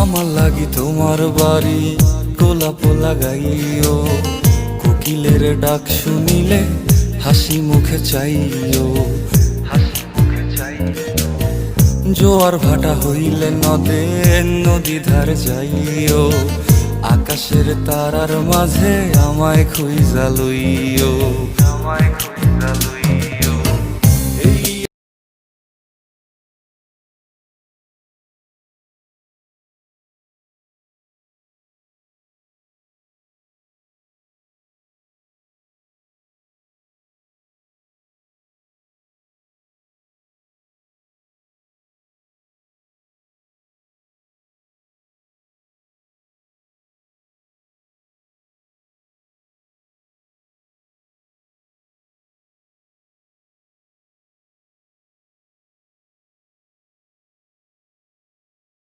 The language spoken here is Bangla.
আমার লাগি তোমার বাড়ি গোলাপ লাগাইও, কোকিলের ডাক শুনিলে হাসি মুখে চাইও, জোয়ার ভাটা হইলে নদে নদী ধার যাইও, আকাশের তারার মাঝে আমায় খুঁজা লইও, আমায় খুঁজা